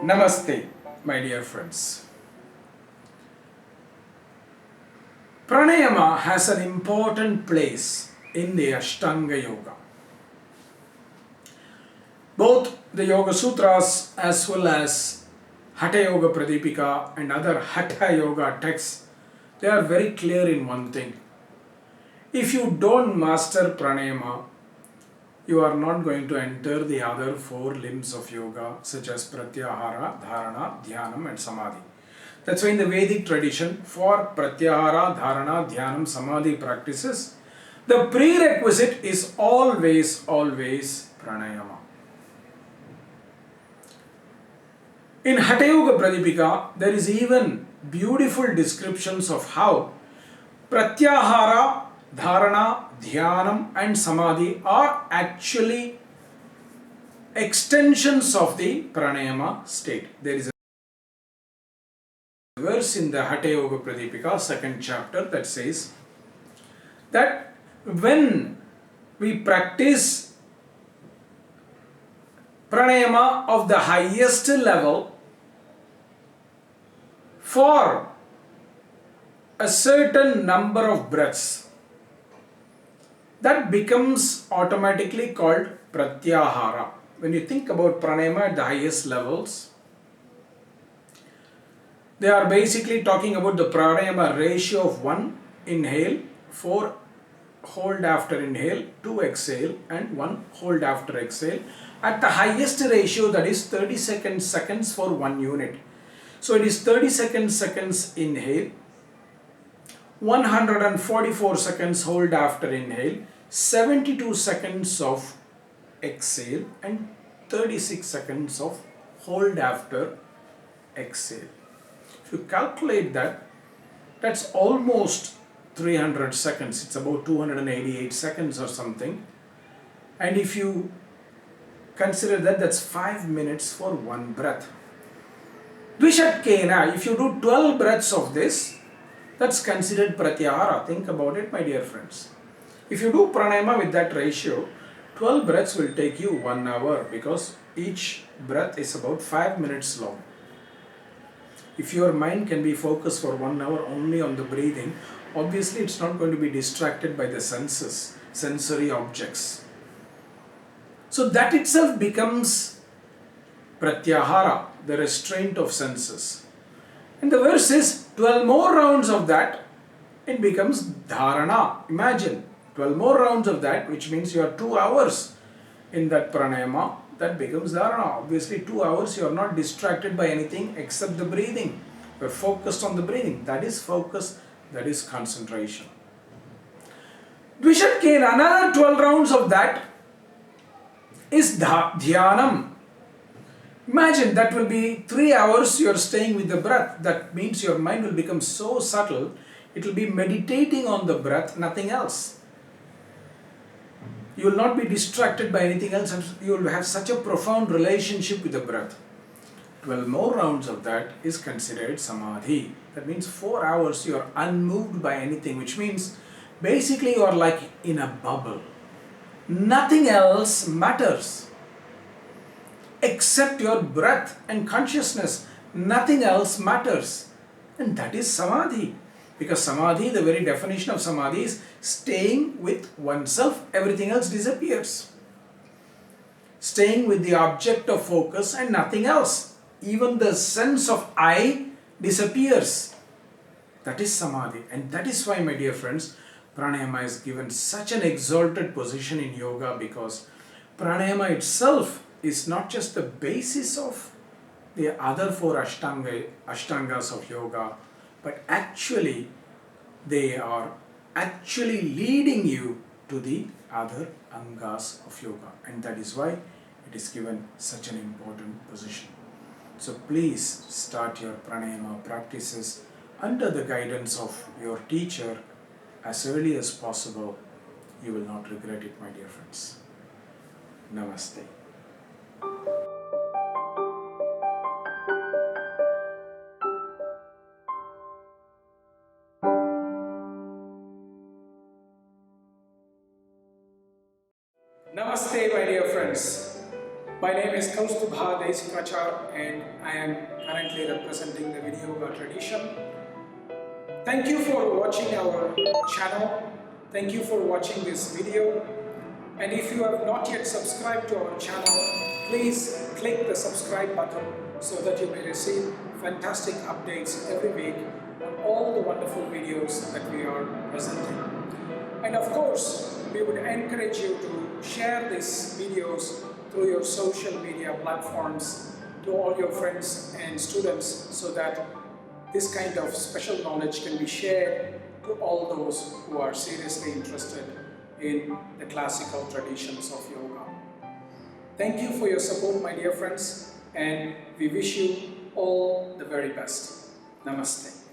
Namaste, my dear friends. Pranayama has an important place in the Ashtanga Yoga. Both the Yoga Sutras as well as Hatha Yoga Pradipika and other Hatha Yoga texts, they are very clear in one thing. If you don't master Pranayama, you are not going to enter the other four limbs of yoga such as Pratyahara, Dharana, Dhyanam and Samadhi. That's why in the Vedic tradition, for Pratyahara, Dharana, Dhyanam, Samadhi practices, the prerequisite is always Pranayama. In Hatha Yoga Pradipika, there is even beautiful descriptions of how Pratyahara, Dharana, Dhyanam and Samadhi are actually extensions of the Pranayama state. There is a verse in the Hatha Yoga Pradipika, second chapter, that says that when we practice Pranayama of the highest level for a certain number of breaths, that becomes automatically called Pratyahara. When you think about Pranayama at the highest levels, they are basically talking about the Pranayama ratio of 1 inhale, 4 hold after inhale, 2 exhale and 1 hold after exhale at the highest ratio, that is 30 seconds for 1 unit. So it is 30 seconds inhale, 144 seconds hold after inhale, 72 seconds of exhale and 36 seconds of hold after exhale. If you calculate that, that's almost 300 seconds. It's about 288 seconds or something. And if you consider that, that's 5 minutes for one breath. Dvishatkena, if you do 12 breaths of this, that's considered Pratyahara. Think about it, my dear friends. If you do Pranayama with that ratio, 12 breaths will take you 1 hour because each breath is about 5 minutes long. If your mind can be focused for 1 hour only on the breathing, obviously it's not going to be distracted by the senses, sensory objects. So that itself becomes Pratyahara, the restraint of senses. And the verse is 12 more rounds of that, it becomes Dharana. Imagine 12 more rounds of that, which means you are 2 hours in that Pranayama, that becomes Dharana. Obviously 2 hours you are not distracted by anything except the breathing. You are focused on the breathing. That is focus, that is concentration. Dvishatkena, another 12 rounds of that is Dhyanam. Imagine that will be 3 hours you are staying with the breath. That means your mind will become so subtle, it will be meditating on the breath, nothing else. You will not be distracted by anything else and you will have such a profound relationship with the breath. 12 more rounds of that is considered Samadhi. That means 4 hours you are unmoved by anything, which means basically you are like in a bubble. Nothing else matters except your breath and consciousness. Nothing else matters. And that is Samadhi. Because Samadhi, the very definition of Samadhi is staying with oneself. Everything else disappears. Staying with the object of focus and nothing else. Even the sense of I disappears. That is Samadhi. And that is why, my dear friends, Pranayama is given such an exalted position in yoga, because Pranayama itself is not just the basis of the other four Ashtangas of yoga, but actually they are actually leading you to the other Anga-s of yoga, and that is why it is given such an important position. So please start your Pranayama practices under the guidance of your teacher as early as possible. You will not regret it, my dear friends. Namaste. Namaste, my dear friends. My name is Kausthub Desikachar and I am currently representing the Viniyoga tradition. Thank you for watching our channel. Thank you for watching this video. And if you have not yet subscribed to our channel, please click the subscribe button so that you may receive fantastic updates every week on all the wonderful videos that we are presenting. And of course, we would encourage you to share these videos through your social media platforms to all your friends and students so that this kind of special knowledge can be shared to all those who are seriously interested in the classical traditions of yoga. Thank you for your support, my dear friends, and we wish you all the very best. Namaste.